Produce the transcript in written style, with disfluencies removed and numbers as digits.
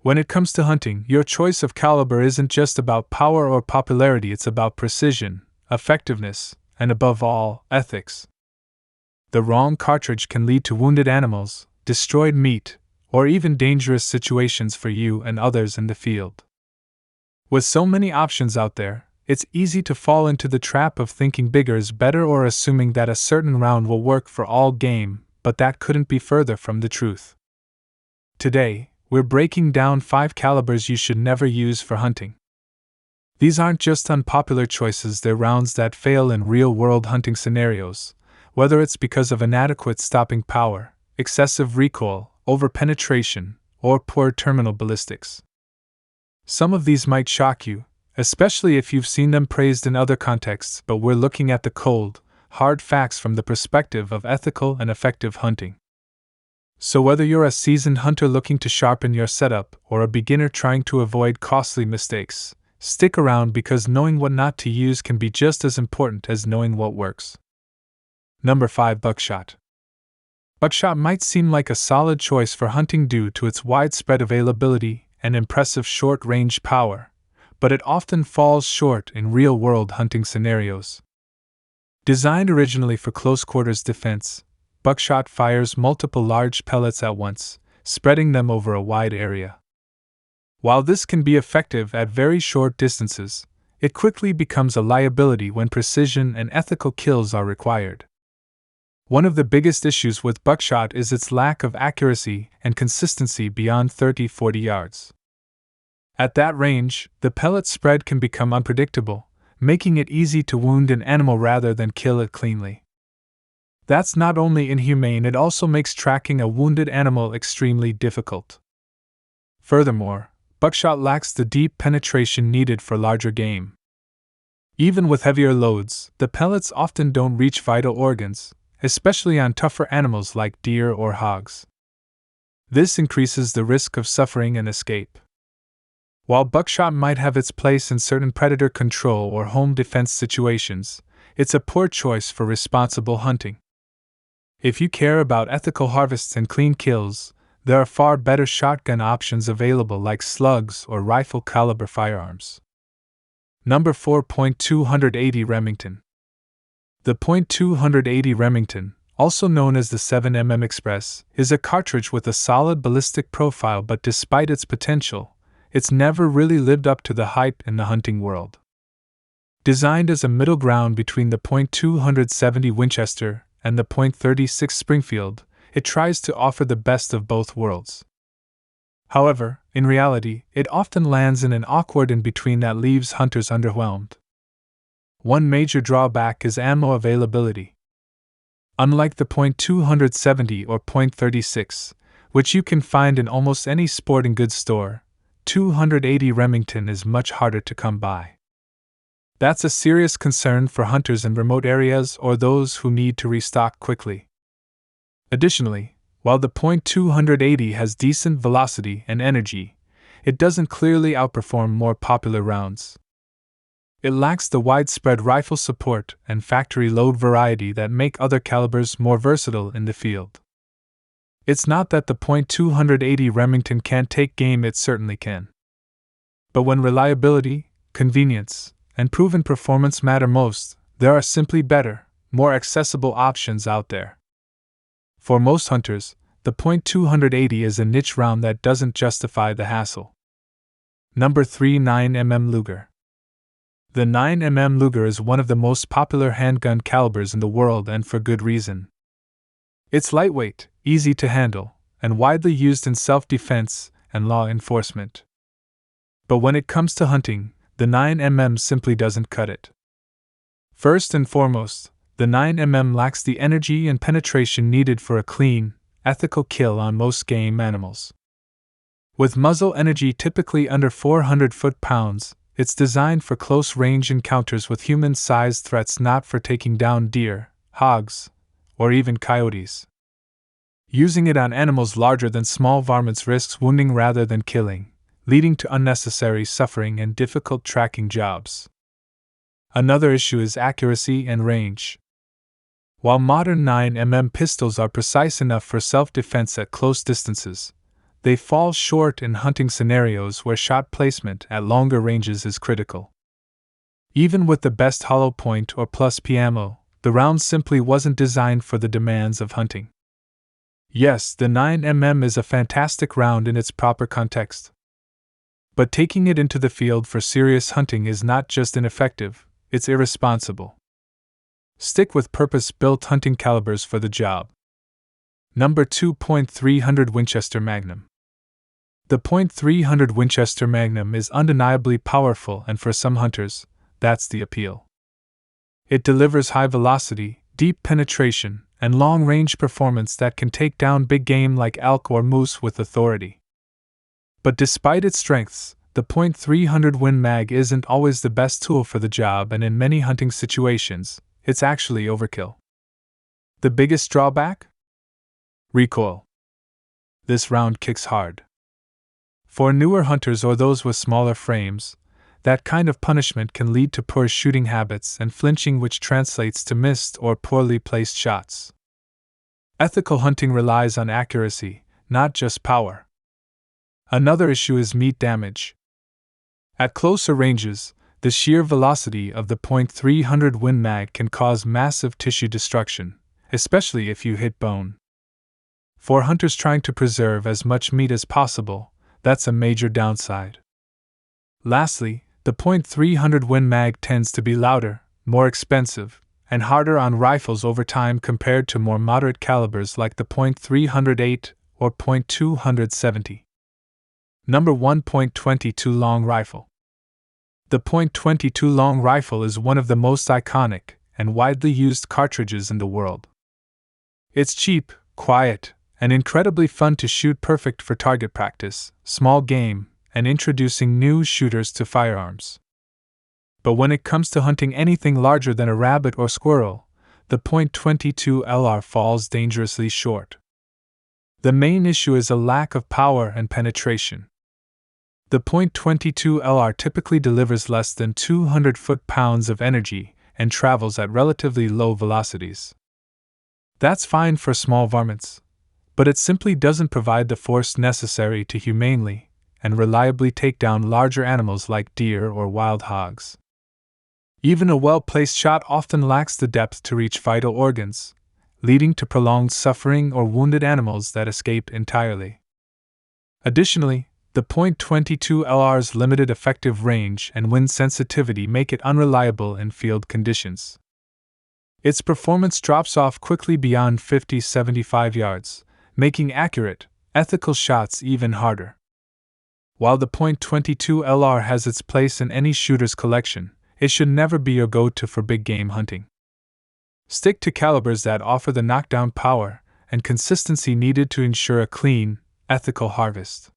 When it comes to hunting, your choice of caliber isn't just about power or popularity, it's about precision, effectiveness, and above all, ethics. The wrong cartridge can lead to wounded animals, destroyed meat, or even dangerous situations for you and others in the field. With so many options out there, it's easy to fall into the trap of thinking bigger is better or assuming that a certain round will work for all game, but that couldn't be further from the truth. Today, we're breaking down 5 calibers you should never use for hunting. These aren't just unpopular choices, they're rounds that fail in real-world hunting scenarios, whether it's because of inadequate stopping power, excessive recoil, over-penetration, or poor terminal ballistics. Some of these might shock you, especially if you've seen them praised in other contexts, but we're looking at the cold, hard facts from the perspective of ethical and effective hunting. So whether you're a seasoned hunter looking to sharpen your setup or a beginner trying to avoid costly mistakes, stick around because knowing what not to use can be just as important as knowing what works. Number 5. Buckshot. Buckshot might seem like a solid choice for hunting due to its widespread availability and impressive short-range power, but it often falls short in real-world hunting scenarios. Designed originally for close-quarters defense, Buckshot fires multiple large pellets at once, spreading them over a wide area. While this can be effective at very short distances, it quickly becomes a liability when precision and ethical kills are required. One of the biggest issues with buckshot is its lack of accuracy and consistency beyond 30-40 yards. At that range, the pellet spread can become unpredictable, making it easy to wound an animal rather than kill it cleanly. That's not only inhumane, it also makes tracking a wounded animal extremely difficult. Furthermore, buckshot lacks the deep penetration needed for larger game. Even with heavier loads, the pellets often don't reach vital organs, especially on tougher animals like deer or hogs. This increases the risk of suffering an escape. While buckshot might have its place in certain predator control or home defense situations, it's a poor choice for responsible hunting. If you care about ethical harvests and clean kills, there are far better shotgun options available like slugs or rifle caliber firearms. Number 4. .280 Remington. The .280 Remington, also known as the 7mm Express, is a cartridge with a solid ballistic profile, but despite its potential, it's never really lived up to the hype in the hunting world. Designed as a middle ground between the .270 Winchester and the .36 Springfield, it tries to offer the best of both worlds. However, in reality, it often lands in an awkward in-between that leaves hunters underwhelmed. One major drawback is ammo availability. Unlike the .270 or .36, which you can find in almost any sporting goods store, 280 Remington is much harder to come by. That's a serious concern for hunters in remote areas or those who need to restock quickly. Additionally, while the .280 has decent velocity and energy, it doesn't clearly outperform more popular rounds. It lacks the widespread rifle support and factory load variety that make other calibers more versatile in the field. It's not that the .280 Remington can't take game, it certainly can. But when reliability, convenience, and proven performance matter most, there are simply better, more accessible options out there. For most hunters, the .280 is a niche round that doesn't justify the hassle. Number 3. 9mm Luger. The 9mm Luger is one of the most popular handgun calibers in the world, and for good reason. It's lightweight, easy to handle, and widely used in self-defense and law enforcement. But when it comes to hunting, the 9mm simply doesn't cut it. First and foremost, the 9mm lacks the energy and penetration needed for a clean, ethical kill on most game animals. With muzzle energy typically under 400 foot-pounds, it's designed for close-range encounters with human-sized threats, not for taking down deer, hogs, or even coyotes. Using it on animals larger than small varmints risks wounding rather than killing, leading to unnecessary suffering and difficult tracking jobs. Another issue is accuracy and range. While modern 9mm pistols are precise enough for self-defense at close distances, they fall short in hunting scenarios where shot placement at longer ranges is critical. Even with the best hollow point or plus P ammo, the round simply wasn't designed for the demands of hunting. Yes, the 9mm is a fantastic round in its proper context. But taking it into the field for serious hunting is not just ineffective, it's irresponsible. Stick with purpose-built hunting calibers for the job. Number 2. .300 Winchester Magnum. The .300 Winchester Magnum is undeniably powerful, and for some hunters, that's the appeal. It delivers high velocity, deep penetration, and long-range performance that can take down big game like elk or moose with authority. But despite its strengths, the .300 Win Mag isn't always the best tool for the job, and in many hunting situations, it's actually overkill. The biggest drawback? Recoil. This round kicks hard. For newer hunters or those with smaller frames, that kind of punishment can lead to poor shooting habits and flinching, which translates to missed or poorly placed shots. Ethical hunting relies on accuracy, not just power. Another issue is meat damage. At closer ranges, the sheer velocity of the .300 Win Mag can cause massive tissue destruction, especially if you hit bone. For hunters trying to preserve as much meat as possible, that's a major downside. Lastly, the .300 Win Mag tends to be louder, more expensive, and harder on rifles over time compared to more moderate calibers like the .308 or .270. Number 1. .22 Long Rifle. The .22 Long Rifle is one of the most iconic and widely used cartridges in the world. It's cheap, quiet, and incredibly fun to shoot, perfect for target practice, small game, and introducing new shooters to firearms. But when it comes to hunting anything larger than a rabbit or squirrel, the .22 LR falls dangerously short. The main issue is a lack of power and penetration. The .22 LR typically delivers less than 200 foot-pounds of energy and travels at relatively low velocities. That's fine for small varmints, but it simply doesn't provide the force necessary to humanely and reliably take down larger animals like deer or wild hogs. Even a well-placed shot often lacks the depth to reach vital organs, leading to prolonged suffering or wounded animals that escape entirely. Additionally, the .22 LR's limited effective range and wind sensitivity make it unreliable in field conditions. Its performance drops off quickly beyond 50-75 yards, making accurate, ethical shots even harder. While the .22 LR has its place in any shooter's collection, it should never be your go-to for big game hunting. Stick to calibers that offer the knockdown power and consistency needed to ensure a clean, ethical harvest.